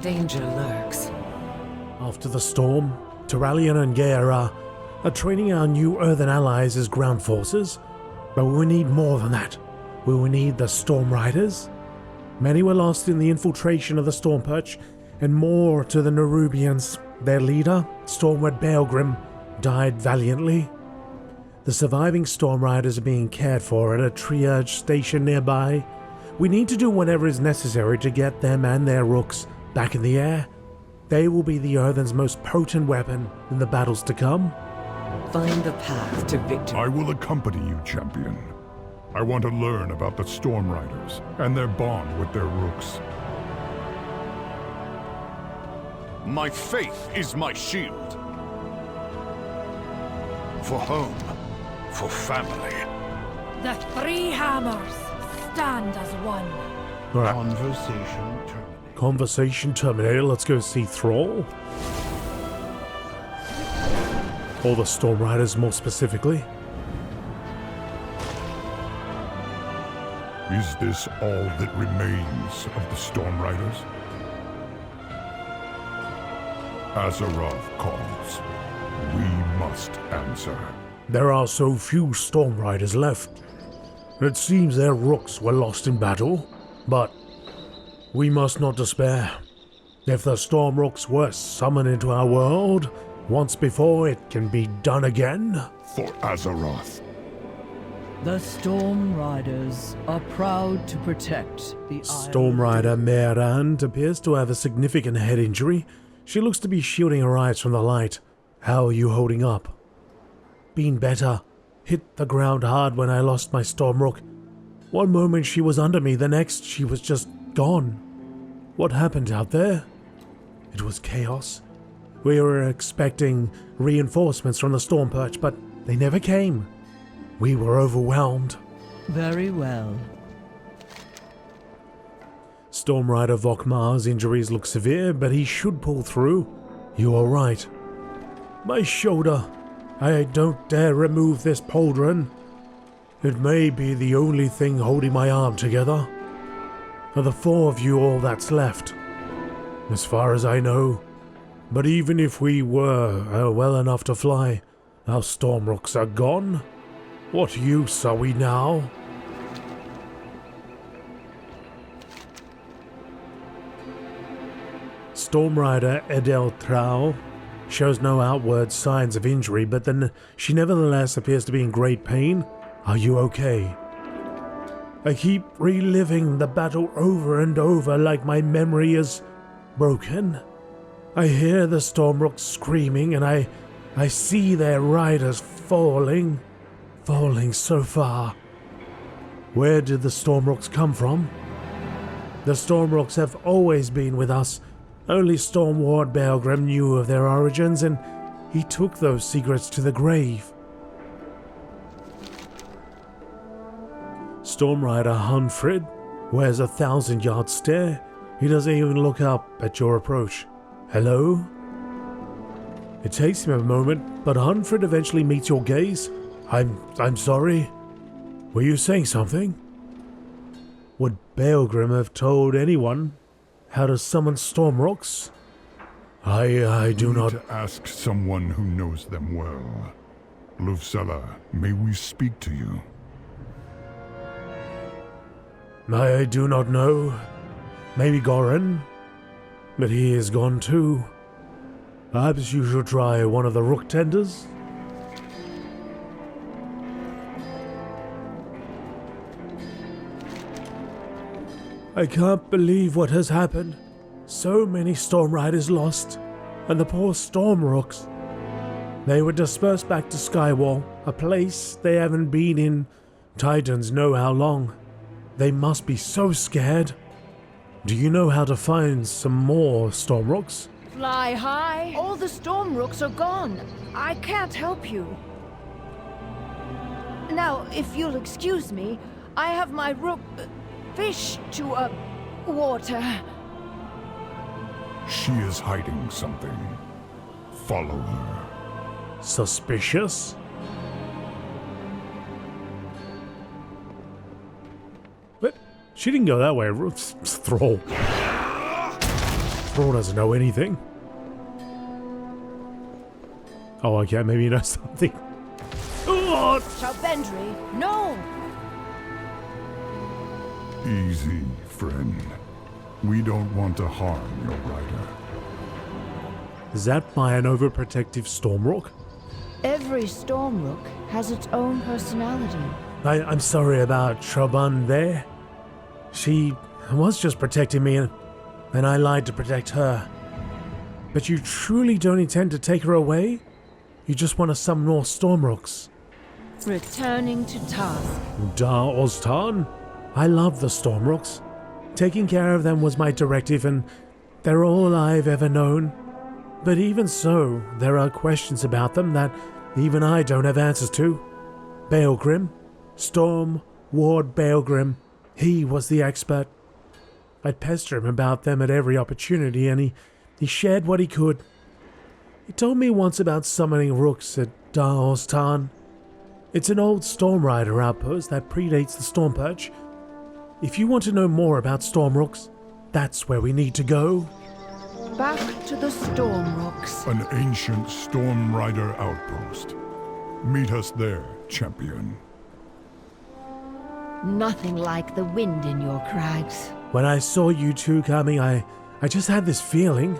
Danger lurks. After the storm, Turalian and Gaera are training our new Earthen allies as ground forces, but we need more than that. We will need the Storm Riders. Many were lost in the infiltration of the Storm Perch, and more to the Nerubians. Their leader, Stormward Baelgrim, died valiantly. The surviving Storm Riders are being cared for at a triage station nearby. We need to do whatever is necessary to get them and their rooks back in the air. They will be the Earthen's most potent weapon in the battles to come. Find the path to victory. I will accompany you, champion. I want to learn about the Storm Riders and their bond with their rooks. My faith is my shield. For home, for family. The three hammers stand as one. Alright, Conversation terminated. conversation terminated. Let's go see Thrall. Or the Storm Riders more specifically. Is this all that remains of the Storm Riders? Azeroth calls. We must answer. There are so few Storm Riders left. It seems their rooks were lost in battle, but we must not despair. If the Storm Rooks were summoned into our world once before, it can be done again. For Azeroth. The Storm Riders are proud to protect the Storm Rider Meerand appears to have a significant head injury. She looks to be shielding her eyes from the light. How are you holding up? Been better. Hit the ground hard when I lost my Stormrook. One moment she was under me, the next she was just gone. What happened out there? It was chaos. We were expecting reinforcements from the Storm Perch, but they never came. We were overwhelmed. Very well. Storm Rider Vokmar's injuries look severe, but he should pull through. You are right. My shoulder. I don't dare remove this pauldron. It may be the only thing holding my arm together. Are the four of you all that's left? As far as I know. But even if we were well enough to fly, our Stormrooks are gone. What use are we now? Storm Rider Edel Trau shows no outward signs of injury, but then she nevertheless appears to be in great pain. Are you okay? I keep reliving the battle over and over like my memory is broken. I hear the Stormrooks screaming and I see their riders falling so far. Where did the Stormrooks come from? The Stormrooks have always been with us. Only Stormward Baelgrim knew of their origins, and he took those secrets to the grave. Stormrider Hunfrid wears a 1,000-yard stare. He doesn't even look up at your approach. Hello? It takes him a moment, but Hunfrid eventually meets your gaze. I'm sorry. Were you saying something? Would Baelgrim have told anyone how to summon Stormrooks? I do not... To ask someone who knows them well. Luvsela, may we speak to you? I do not know. Maybe Goran? But he is gone too. Perhaps you should try one of the rook tenders? I can't believe what has happened. So many Storm Riders lost, and the poor Stormrooks. They were dispersed back to Skywall, a place they haven't been in Titans know how long. They must be so scared. Do you know how to find some more Stormrooks? Fly high. All the Stormrooks are gone. I can't help you. Now, if you'll excuse me, I have my rook... fish to, water. She is hiding something. Follow her. Suspicious? But she didn't go that way. Thrall. Thrall doesn't know anything. Oh, okay, maybe he knows something. Oh! Shalbendry, no! Easy, friend. We don't want to harm your rider. Is that by an overprotective Stormrook? Every Stormrook has its own personality. I'm sorry about Shaban there. She was just protecting me and I lied to protect her. But you truly don't intend to take her away? You just want to summon more Stormrooks? Returning to task. Dhar Oztan? I love the Stormrooks. Taking care of them was my directive and they're all I've ever known. But even so, there are questions about them that even I don't have answers to. Baelgrim, Storm Ward Baelgrim, he was the expert. I'd pester him about them at every opportunity and he shared what he could. He told me once about summoning rooks at Dhar Oztan. It's an old Storm Rider outpost that predates the Storm Purge. If you want to know more about Stormrooks, that's where we need to go. Back to the Stormrooks. An ancient Storm Rider outpost. Meet us there, champion. Nothing like the wind in your crags. When I saw you two coming, I just had this feeling.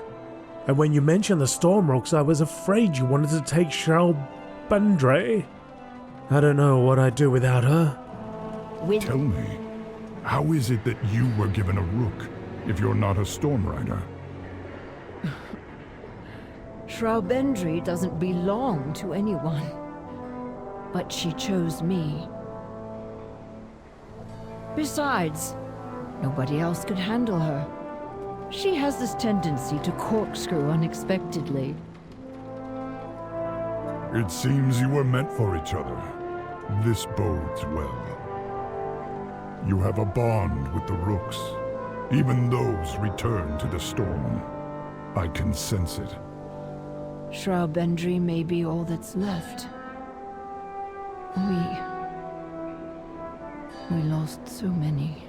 And when you mentioned the Stormrooks, I was afraid you wanted to take Shalbendry. I don't know what I'd do without her. Tell me, how is it that you were given a rook if you're not a Storm Rider? Shalbendry doesn't belong to anyone. But she chose me. Besides, nobody else could handle her. She has this tendency to corkscrew unexpectedly. It seems you were meant for each other. This bodes well. You have a bond with the rooks. Even those return to the storm. I can sense it. Shalbendry may be all that's left. We lost so many.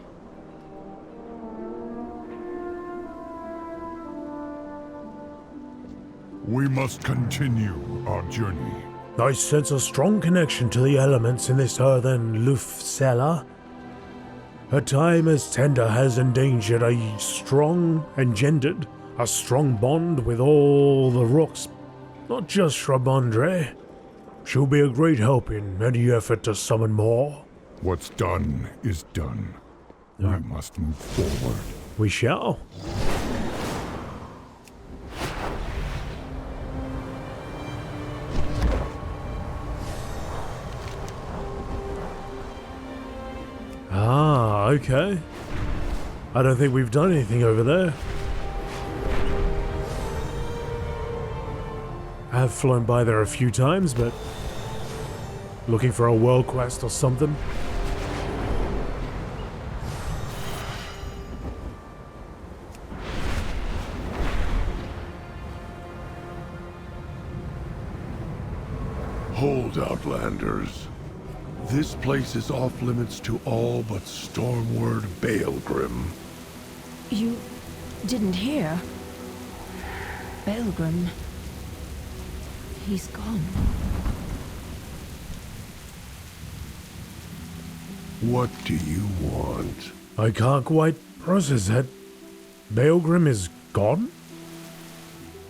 We must continue our journey. I sense a strong connection to the elements in this earthen Luf cellar. Her time as tender has engendered a strong bond with all the rooks, not just Shalbendry. She'll be a great help in any effort to summon more. What's done is done. We must move forward. We shall. Ah, okay. I don't think we've done anything over there. I have flown by there a few times, but looking for a world quest or something. Hold, Outlanders. This place is off limits to all but Stormward Baelgrim. You didn't hear? Baelgrim. He's gone. What do you want? I can't quite process it. Baelgrim is gone?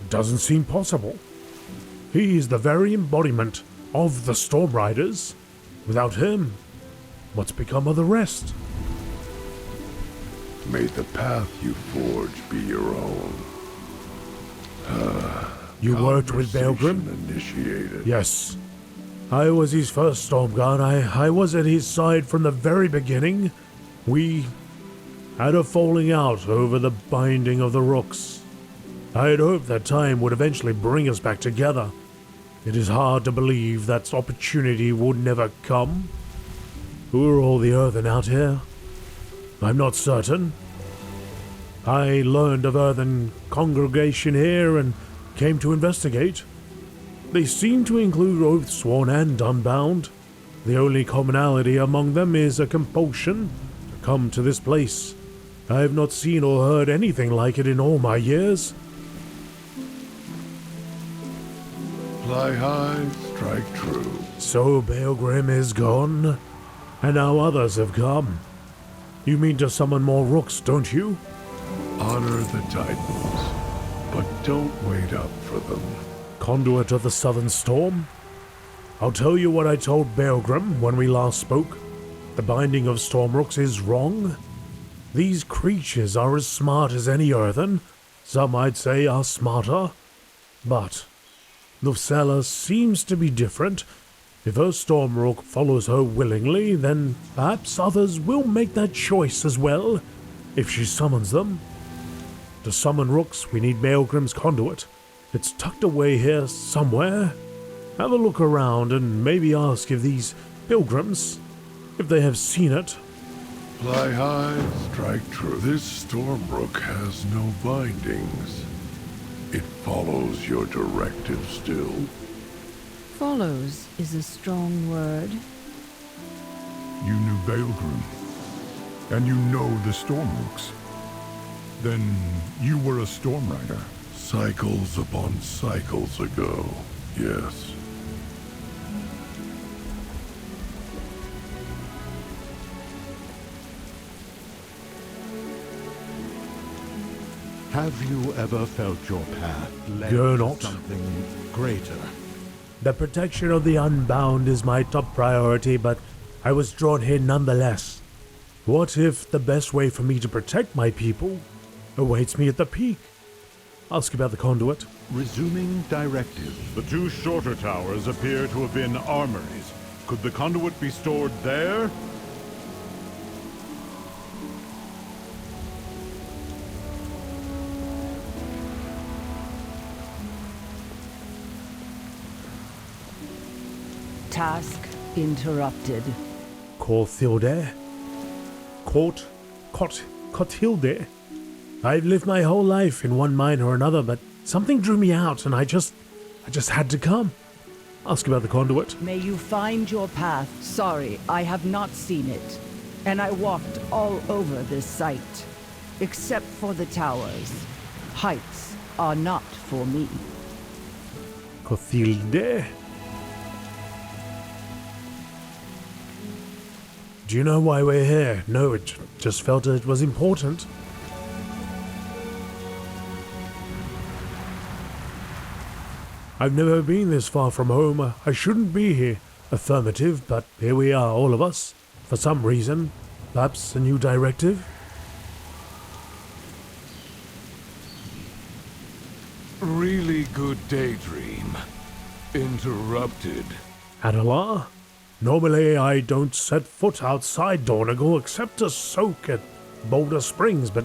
Doesn't seem possible. He is the very embodiment of the Storm Riders. Without him, what's become of the rest? May the path you forge be your own. You worked with Baelgrim? Initiated. Yes. I was his first Storm Guard. I was at his side from the very beginning. We had a falling out over the binding of the rooks. I had hoped that time would eventually bring us back together. It is hard to believe that opportunity would never come. Who are all the Earthen out here? I'm not certain. I learned of Earthen congregation here and came to investigate. They seem to include Oathsworn and Unbound. The only commonality among them is a compulsion to come to this place. I have not seen or heard anything like it in all my years. Fly high, strike true. So Beogrim is gone, and now others have come. You mean to summon more rooks, don't you? Honor the Titans, but don't wait up for them. Conduit of the Southern Storm? I'll tell you what I told Beogrim when we last spoke. The binding of Stormrooks is wrong. These creatures are as smart as any earthen. Some might say are smarter. But Lucella seems to be different. If her Stormrook follows her willingly, then perhaps others will make that choice as well, if she summons them. To summon rooks, we need Beogrim's conduit. It's tucked away here somewhere. Have a look around and maybe ask if these pilgrims, if they have seen it. Fly high, strike true. This Stormrook has no bindings. It follows your directive still. Follows is a strong word. You knew Beogrim, and you know the Stormrooks. Then you were a Storm Rider. Cycles upon cycles ago, yes. Have you ever felt your path led Go to not. something greater? The protection of the Unbound is my top priority, but I was drawn here nonetheless. What if the best way for me to protect my people awaits me at the peak? Ask about the conduit. Resuming directive. The two shorter towers appear to have been armories. Could the conduit be stored there? Task interrupted. Corthilde? Cotilde? I've lived my whole life in one mine or another, but something drew me out and I just had to come. Ask about the conduit. May you find your path. Sorry, I have not seen it. And I walked all over this site. Except for the towers. Heights are not for me. Cotilde? Do you know why we're here? No, it just felt it was important. I've never been this far from home. I shouldn't be here. Affirmative, but here we are, all of us. For some reason. Perhaps a new directive? Really good daydream. Interrupted. Adalar? Normally I don't set foot outside Dornagal except to soak at Boulder Springs, but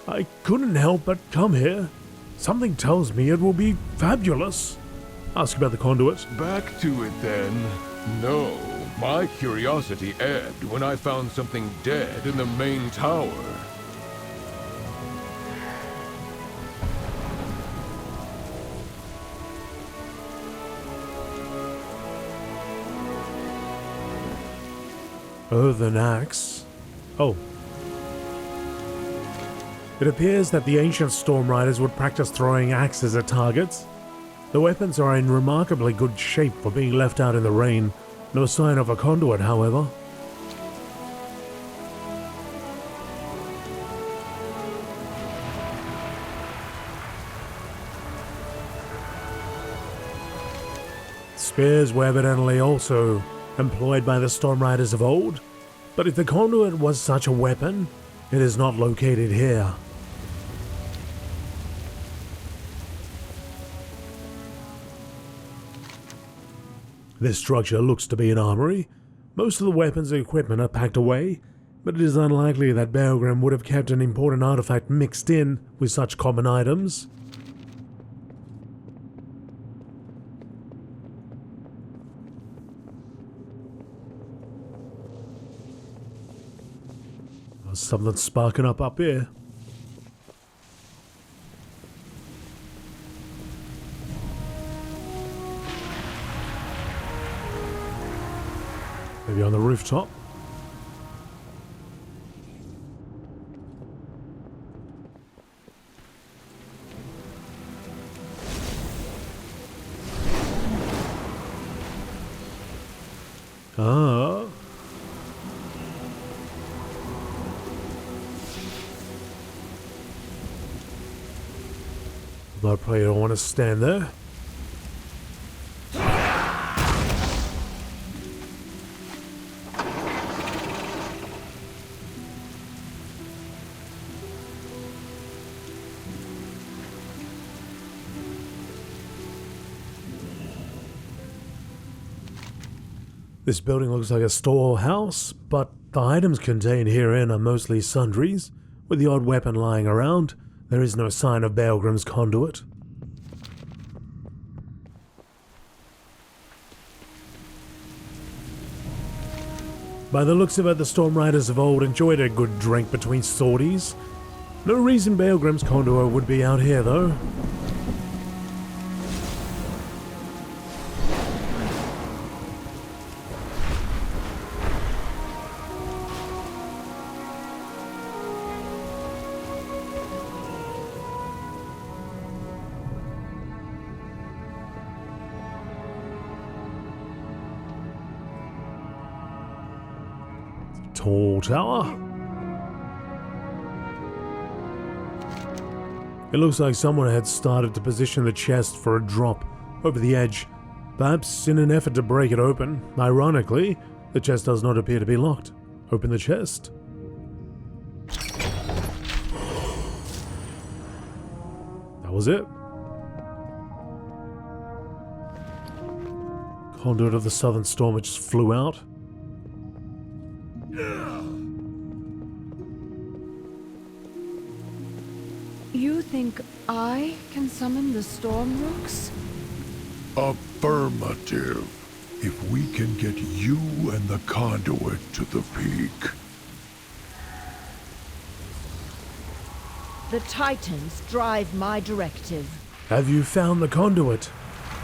I couldn't help but come here. Something tells me it will be fabulous. Ask about the conduit. Back to it then. No, my curiosity ebbed when I found something dead in the main tower. Earthen axe. Oh. It appears that the ancient Storm Riders would practice throwing axes at targets. The weapons are in remarkably good shape for being left out in the rain. No sign of a conduit, however. Spears were evidently also employed by the Storm Riders of old, but if the conduit was such a weapon, it is not located here. This structure looks to be an armory. Most of the weapons and equipment are packed away, but it is unlikely that Beogrim would have kept an important artifact mixed in with such common items. There's something sparking up here. Maybe on the rooftop. Ah. I probably don't want to stand there. This building looks like a storehouse, but the items contained herein are mostly sundries, with the odd weapon lying around. There is no sign of Baelgrim's conduit. By the looks of it, the Storm Riders of old enjoyed a good drink between sorties. No reason Baelgrim's conduit would be out here, though. Tall tower. It looks like someone had started to position the chest for a drop over the edge, perhaps in an effort to break it open. Ironically, the chest does not appear to be locked. Open the chest. That was it. Conduit of the Southern Storm, it just flew out. You think I can summon the storm rooks? Affirmative. If we can get you and the conduit to the peak. The Titans drive my directive. Have you found the conduit?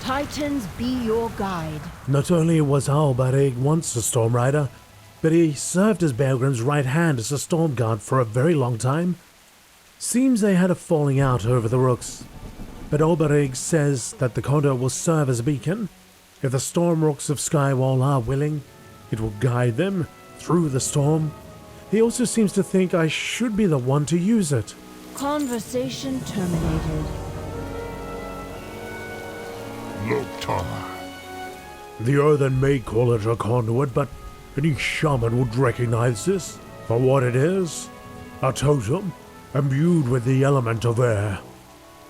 Titans be your guide. Not only was Albarig once a Storm Rider, but he served as Baelgrim's right hand as a Storm Guard for a very long time. Seems they had a falling out over the rooks, but Albarig says that the conduit will serve as a beacon. If the Storm Rooks of Skywall are willing, it will guide them through the storm. He also seems to think I should be the one to use it. Conversation terminated. Loktar. The Earthen may call it a conduit, but any shaman would recognize this for what it is. A totem imbued with the element of air.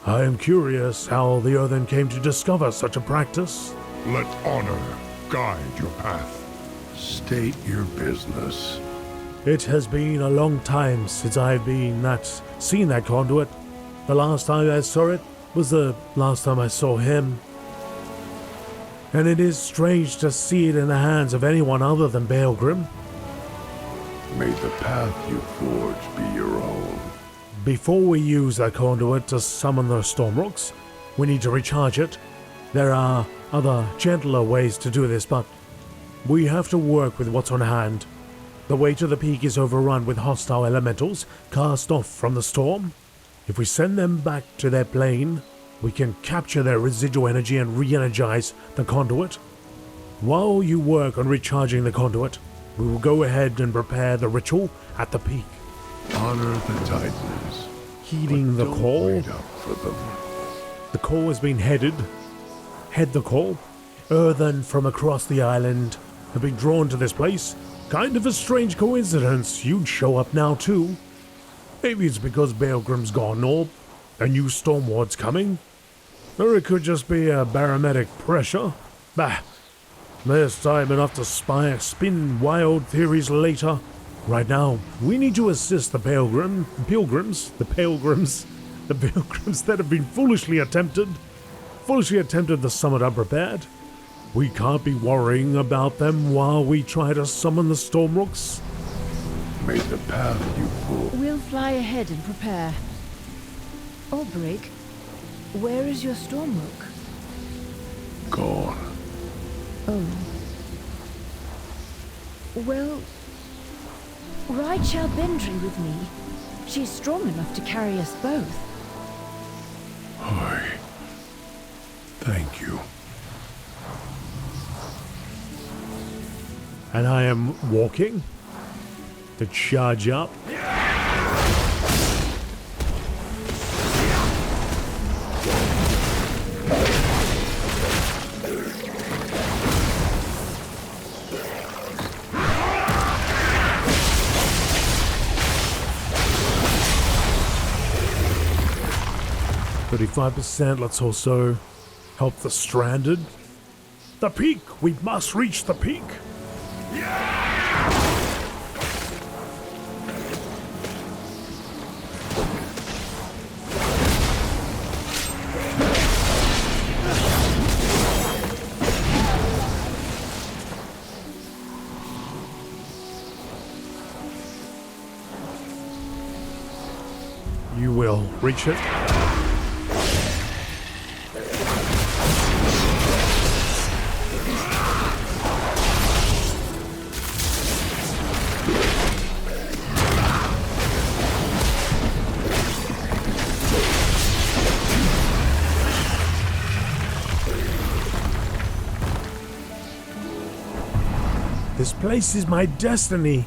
I am curious how the Earthen came to discover such a practice. Let honor guide your path. State your business. It has been a long time since I've seen that conduit. The last time I saw it was the last time I saw him. And it is strange to see it in the hands of anyone other than Baelgrim. May the path you forge be your own. Before we use that conduit to summon the Stormrooks, we need to recharge it. There are other, gentler ways to do this, but we have to work with what's on hand. The way to the peak is overrun with hostile elementals cast off from the storm. If we send them back to their plane, we can capture their residual energy and re-energize the conduit. While you work on recharging the conduit, we will go ahead and prepare the ritual at the peak. Honor the Titans. Heeding but the don't call. wait up for them. The call has been headed. Head the call. Earthen from across the island have been drawn to this place. Kind of a strange coincidence you'd show up now too. Maybe it's because Baelgrim's gone or a new Stormward's coming. Or it could just be a barometric pressure. Bah, there's time enough to spin wild theories later. Right now, we need to assist the pilgrims that have been foolishly attempted the summit unprepared. We can't be worrying about them while we try to summon the Stormrooks. May the path you forge. We'll fly ahead and prepare. Albrig, where is your Stormrook? Gone. Oh. Well, ride Shalbendry with me. She's strong enough to carry us both. Hi. Thank you. And I am walking to charge up. %. Let's also help the stranded. The peak! We must reach the peak! You will reach it. This place is my destiny.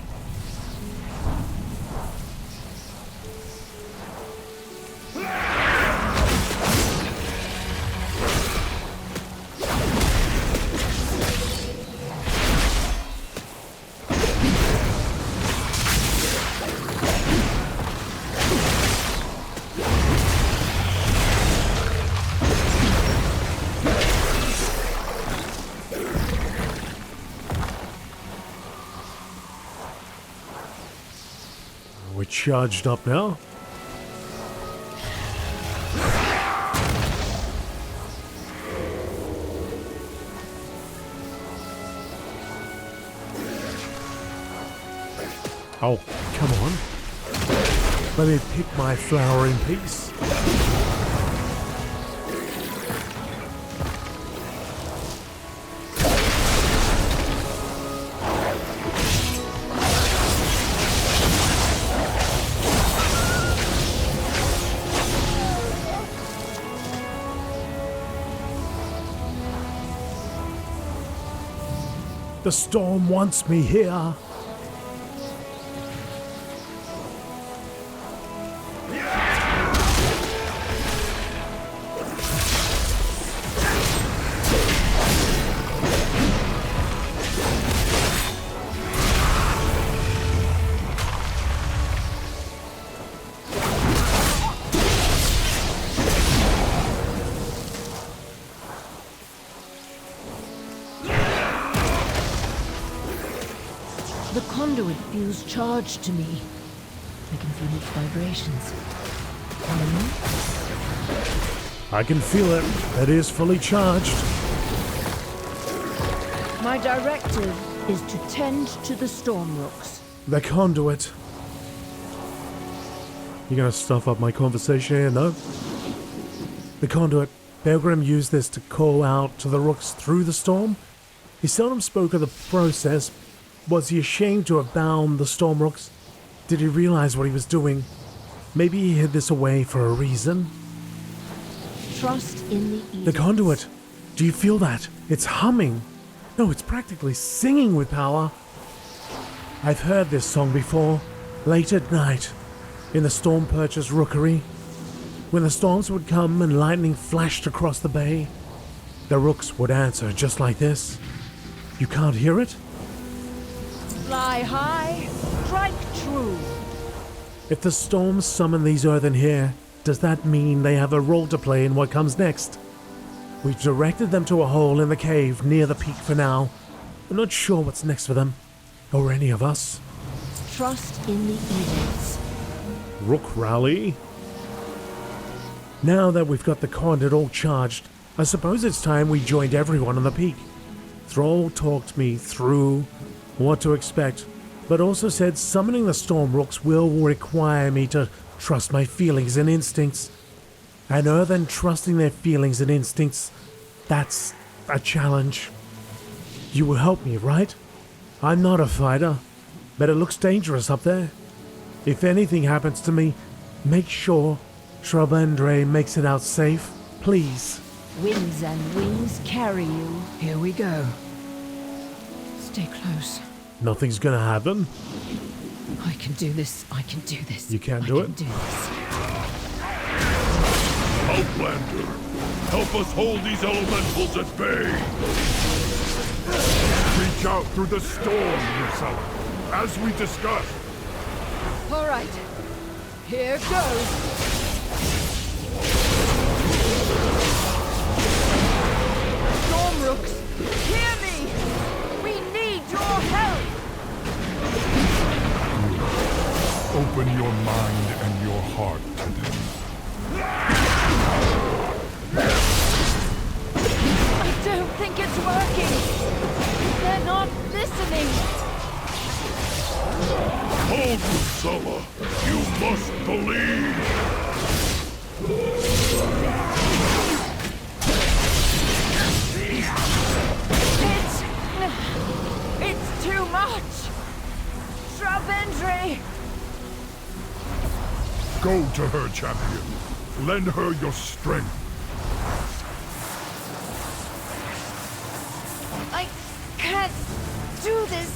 We're charged up now. Oh, come on. Let me pick my flower in peace. The storm wants me here. The conduit feels charged to me. I can feel its vibrations. I can feel it. It is fully charged. My directive is to tend to the storm rooks. The conduit. You gonna stuff up my conversation here? No? The conduit. Pilgrim used this to call out to the rooks through the storm. He seldom spoke of the process. Was he ashamed to have bound the storm rooks? Did he realize what he was doing? Maybe he hid this away for a reason. Trust in the ease. The conduit. Do you feel that? It's humming. No, it's practically singing with power. I've heard this song before. Late at night. In the Storm Percher's rookery. When the storms would come and lightning flashed across the bay. The rooks would answer just like this. You can't hear it? Fly high, strike true. If the storms summon these earthen here, does that mean they have a role to play in what comes next? We've directed them to a hole in the cave near the peak for now. I'm not sure what's next for them, or any of us. Trust in the edicts. Rook rally? Now that we've got the conduit all charged, I suppose it's time we joined everyone on the peak. Thrall talked me through what to expect, but also said summoning the storm rooks will require me to trust my feelings and instincts. And earthen trusting their feelings and instincts, that's a challenge. You will help me, right? I'm not a fighter, but it looks dangerous up there. If anything happens to me, make sure Shrubendre makes it out safe, please. Winds and wings carry you. Here we go. Stay close. Nothing's gonna happen. I can do this. I can do this. You can do I it? can do this. Outlander, help us hold these elementals at bay. Reach out through the storm, Lucella, as we discussed. All right. Here goes. Stormrooks, hear me! We need your help! Open your mind and your heart to them. I don't think it's working. They're not listening. Hold, Lucella. You must believe. It's too much. Shrubendry. Go to her, champion. Lend her your strength. I can't do this.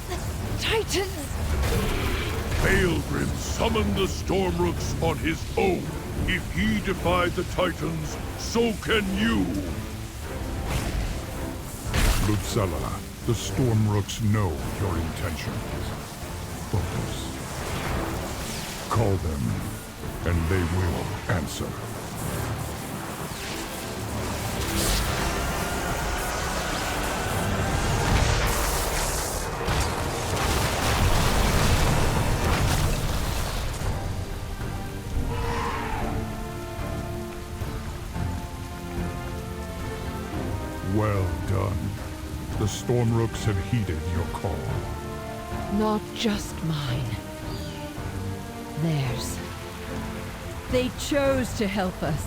The Titans. Baelgrim summoned the Stormrooks on his own. If he defied the Titans, so can you. Lucella, the Stormrooks know your intentions. Focus. Call them, and they will answer. Well done. The Stormrooks have heeded your call. Not just mine. Theirs. They chose to help us.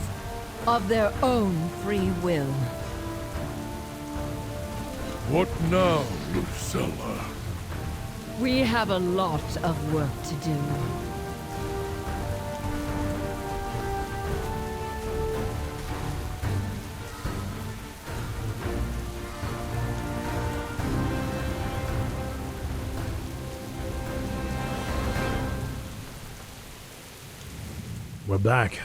Of their own free will. What now, Lucella? We have a lot of work to do. We're back.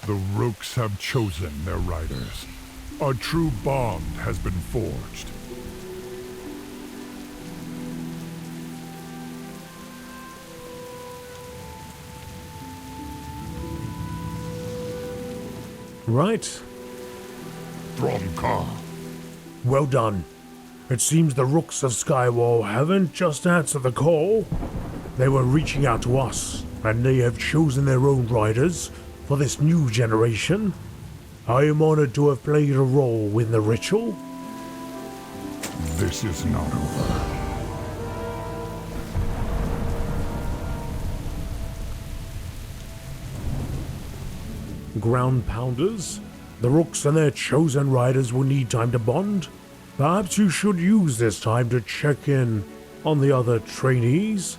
The Rooks have chosen their riders. A true bond has been forged. Right. Thromkar. Well done. It seems the Rooks of Skywall haven't just answered the call. They were reaching out to us, and they have chosen their own riders for this new generation. I am honored to have played a role in the ritual. This is not over. Ground pounders? The Rooks and their chosen riders will need time to bond. Perhaps you should use this time to check in on the other trainees.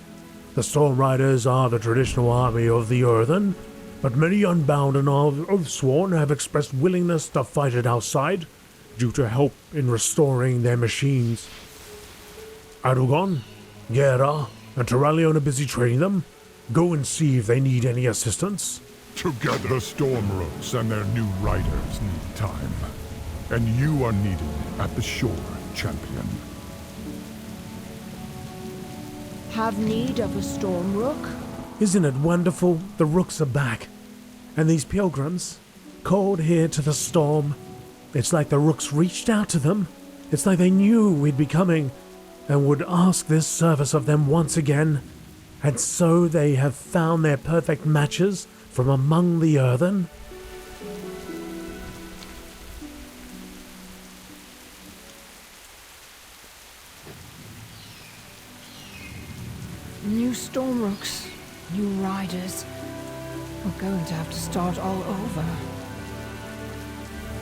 The Storm Riders are the traditional army of the Earthen, but many Unbound and Oathsworn have expressed willingness to fight it outside due to help in restoring their machines. Arugon, Gera, and Terralion are busy training them. Go and see if they need any assistance. Together, Stormrooks and their new riders need time. And you are needed at the shore, champion. Have need of a Stormrook? Isn't it wonderful? The Rooks are back. And these pilgrims, called here to the storm. It's like the Rooks reached out to them. It's like they knew we'd be coming and would ask this service of them once again. And so they have found their perfect matches from among the Earthen. New Stormrooks, new riders. We're going to have to start all over.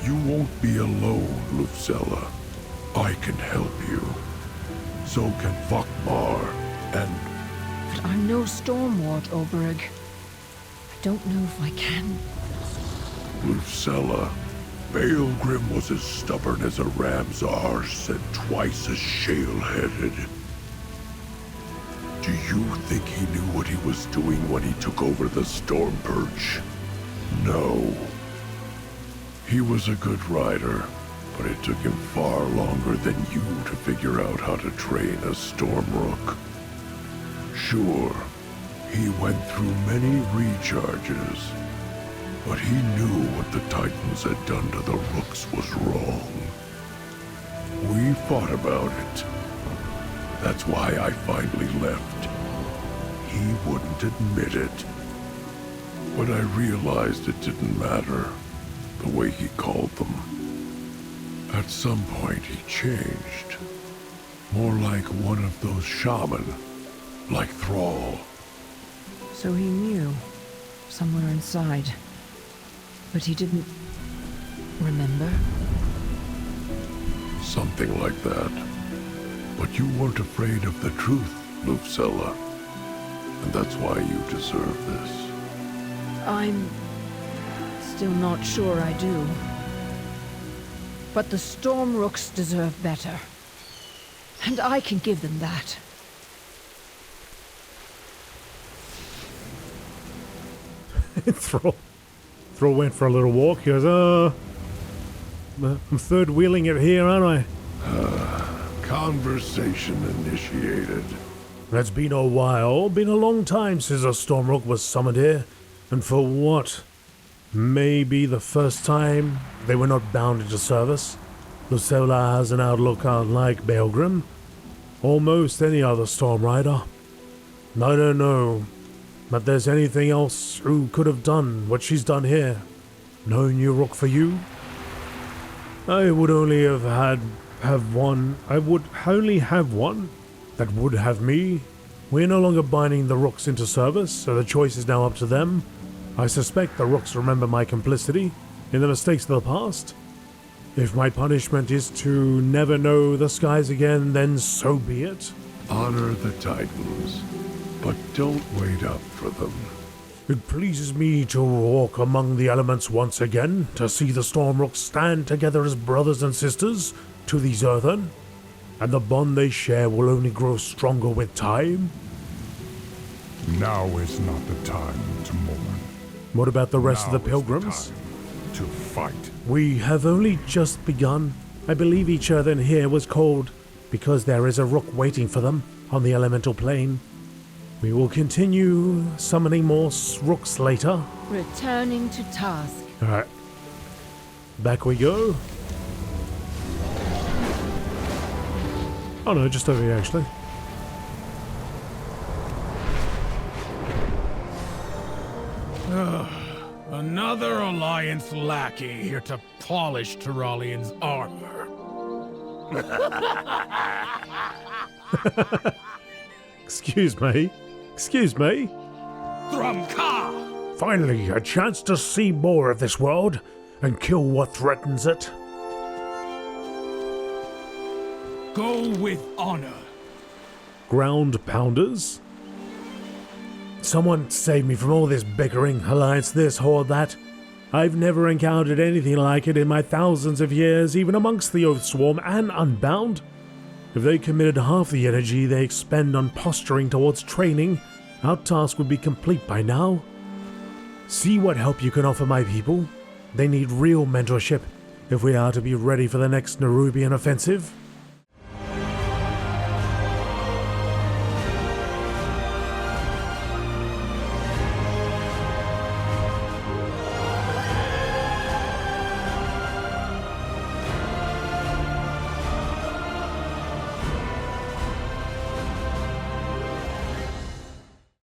You won't be alone, Lucella. I can help you. So can Vakbar and... But I'm no Stormward, Oberg. I don't know if I can. Lucella, Baelgrim was as stubborn as a ram's arse and twice as shale-headed. Do you think he knew what he was doing when he took over the Storm Perch? No. He was a good rider, but it took him far longer than you to figure out how to train a Stormrook. Sure, he went through many recharges, but he knew what the Titans had done to the Rooks was wrong. We fought about it. That's why I finally left. He wouldn't admit it. But I realized it didn't matter, the way he called them. At some point he changed. More like one of those shaman, like Thrall. So he knew, somewhere inside. But he didn't remember? Something like that. But you weren't afraid of the truth, Lucella. And that's why you deserve this. I'm still not sure I do. But the Stormrooks deserve better. And I can give them that. Thrall went for a little walk. He goes, I'm third wheeling it here, aren't I? Conversation initiated. It's been a while, been a long time since a Stormrook was summoned here. And for what? Maybe the first time they were not bound into service. Lucella has an outlook unlike Baelgrim. Almost any other Storm Rider. I don't know, but there's anything else who could have done what she's done here. No new Rook for you? I would only have one. I would only have one that would have me. We're no longer binding the Rooks into service, so the choice is now up to them. I suspect the Rooks remember my complicity in the mistakes of the past. If my punishment is to never know the skies again, then so be it. Honor the Titans, but don't wait up for them. It pleases me to walk among the elements once again, to see the Stormrooks stand together as brothers and sisters to these earthen, and the bond they share will only grow stronger with time. Now is not the time to mourn. What about the rest of the Now is pilgrims? time to fight. We have only just begun. I believe each earthen here was called because there is a Rook waiting for them on the elemental plane. We will continue summoning more Rooks later. Returning to task. Alright. Back we go. Oh no, just over here actually. Another Alliance lackey here to polish Tyralian's armor. Excuse me. Excuse me. Thrumka! Finally, a chance to see more of this world and kill what threatens it. Go with honor. Ground pounders? Someone save me from all this bickering, alliance this, horde that. I've never encountered anything like it in my thousands of years, even amongst the Oathswarm and Unbound. If they committed half the energy they expend on posturing towards training, our task would be complete by now. See what help you can offer my people. They need real mentorship if we are to be ready for the next Nerubian offensive.